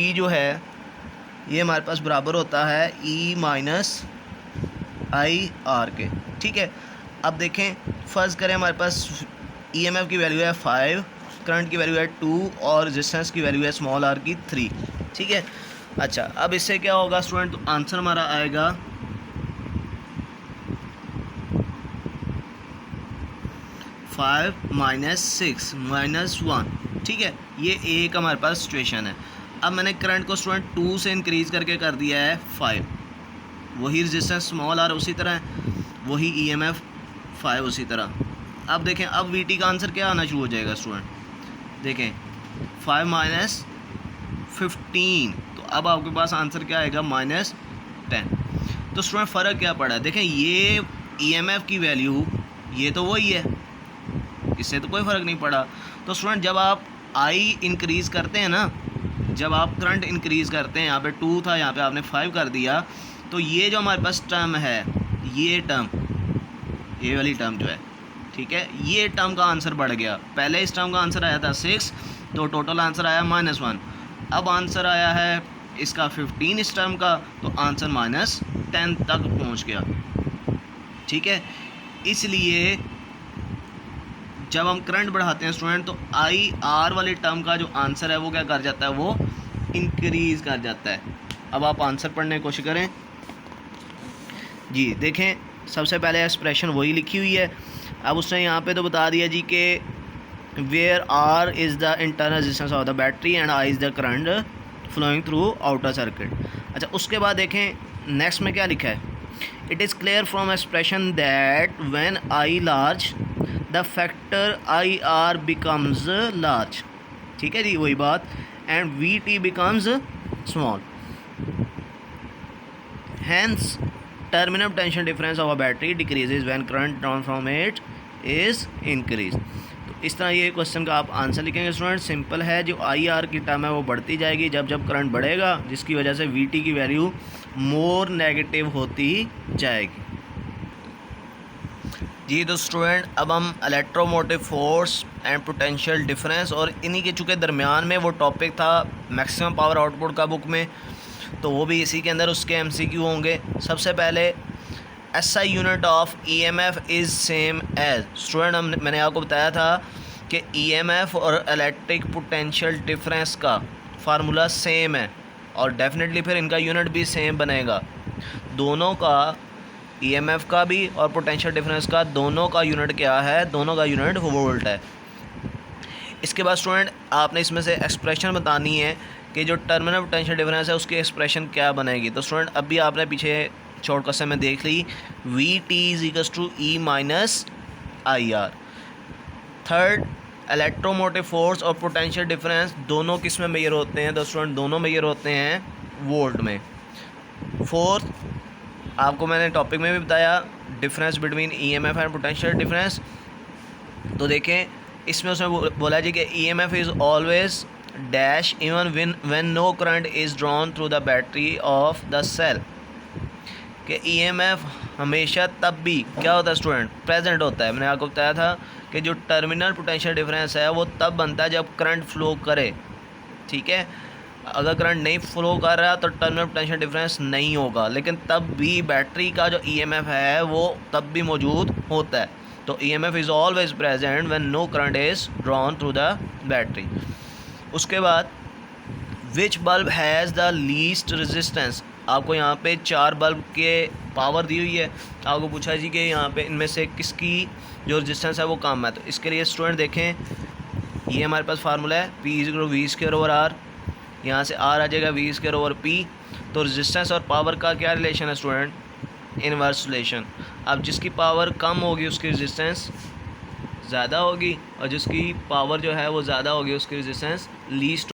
ई जो है ये हमारे पास बराबर होता है ई माइनस आई आर के। ठीक है, अब देखें फ़र्ज़ करें हमारे पास ईएमएफ की वैल्यू है 5, करंट की वैल्यू है 2 और रेजिस्टेंस की वैल्यू है स्मॉल आर की 3। ठीक है, अच्छा अब इससे क्या होगा स्टूडेंट, तो आंसर हमारा आएगा 5 माइनस 6 माइनस 1। ठीक है, ये एक हमारे पास सिचुएशन है। अब मैंने करंट को स्टूडेंट 2 से इंक्रीज़ करके कर दिया है 5, वही रेजिस्टेंस स्मॉल आर उसी तरह है, वही ईएमएफ 5 उसी तरह। अब देखें, अब वीटी का आंसर क्या आना शुरू हो जाएगा स्टूडेंट, देखें 5 माइनस 15, तो अब आपके पास आंसर क्या आएगा -10। तो स्टूडेंट फ़र्क क्या पड़ा है, देखें ये ईएमएफ की वैल्यू ये तो वही है, इससे तो कोई फ़र्क नहीं पड़ा। तो स्टूडेंट जब आप आई इंक्रीज़ करते हैं ना, जब आप करंट इंक्रीज़ करते हैं, यहाँ पे 2 था, यहाँ पे आपने 5 कर दिया, तो ये जो हमारे पास टर्म है, ये टर्म, ये वाली टर्म जो है, ठीक है, ये टर्म का आंसर बढ़ गया। पहले इस टर्म का आंसर आया था 6, तो टोटल आंसर आया -1। अब आंसर आया है इसका 15 इस टर्म का, तो आंसर -10 तक पहुंच गया। ठीक है, इसलिए जब हम करंट बढ़ाते हैं स्टूडेंट, तो आई आर वाले टर्म का जो आंसर है वो क्या कर जाता है, वो इंक्रीज़ कर जाता है। अब आप आंसर पढ़ने की कोशिश करें जी। देखें, सबसे पहले एक्सप्रेशन वही लिखी हुई है। अब उसने यहाँ पे तो बता दिया जी कि where r is the internal resistance of the battery and I is the current flowing through outer circuit. अच्छा, उसके बाद देखें नेक्स्ट में क्या लिखा है, it is clear from expression that when I large the factor I r becomes large. ठीक है जी, वही बात, and V T becomes small, hence terminal potential difference of a battery decreases when current down from it is increase. तो इस तरह ये question का आप आंसर लिखेंगे स्टूडेंट। सिंपल है, जो आई आर की टर्म है वो बढ़ती जाएगी जब जब करंट बढ़ेगा, जिसकी वजह से वी टी की वैल्यू मोर नेगेटिव होती जाएगी जी। तो स्टूडेंट अब हम electromotive force and potential difference, और इन्हीं के चूँकि दरमियान में वो टॉपिक था मैक्सिमम पावर आउटपुट का बुक में, तो वो भी इसी के अंदर उसके एमसीक्यू होंगे। सबसे पहले SI unit of EMF is same as. Student मैंने आपको बताया था कि ईएमएफ और इलेक्ट्रिक पोटेंशियल डिफरेंस का फार्मूला सेम है, और डेफिनेटली फिर इनका यूनिट भी सेम बनेगा। दोनों का, ईएमएफ का भी और पोटेंशियल डिफरेंस का, दोनों का यूनिट क्या है, दोनों का यूनिट वोल्ट है। इसके बाद स्टूडेंट आपने इसमें से एक्सप्रेशन बतानी है कि जो टर्मिनल पोटेंशियल डिफरेंस है उसकी एक्सप्रेशन क्या बनेगी। तो स्टूडेंट अभी आपने पीछे शॉर्ट क्वेश्चन में देख ली, V T is equals to E minus I R. Third, electromotive force और पोटेंशियल डिफरेंस दोनों किस में मेजर होते हैं, तो स्टूडेंट दोनों मेजर होते हैं वोल्ट में। फोर्थ, आपको मैंने टॉपिक में भी बताया difference between EMF and potential difference. तो देखें इसमें उसने बोला जी कि EMF is always dash even when no current is drawn through the battery of the cell. कि ईएमएफ हमेशा तब भी क्या होता है स्टूडेंट, प्रेजेंट होता है। मैंने आपको बताया था कि जो टर्मिनल पोटेंशियल डिफरेंस है वो तब बनता है जब करंट फ्लो करे। ठीक है, अगर करंट नहीं फ्लो कर रहा तो टर्मिनल पोटेंशियल डिफरेंस नहीं होगा, लेकिन तब भी बैटरी का जो ईएमएफ है वो तब भी मौजूद होता है। तो EMF is always present when no current is drawn through the battery. उसके बाद which bulb has the least resistance. आपको यहाँ पे 4 बल्ब के पावर दी हुई है, आपको पूछा जी कि यहाँ पे इनमें से किसकी जो रेजिस्टेंस है वो कम है। तो इसके लिए स्टूडेंट देखें, ये हमारे पास फार्मूला है P=V²/R, यहाँ से R आ जाएगा V²/P। तो रेजिस्टेंस और पावर का क्या रिलेशन है स्टूडेंट, इनवर्स रिलेशन। अब जिसकी पावर कम होगी उसकी रेजिस्टेंस ज़्यादा होगी, और जिसकी पावर जो है वो ज़्यादा होगी उसकी रेजिस्टेंस लीस्ट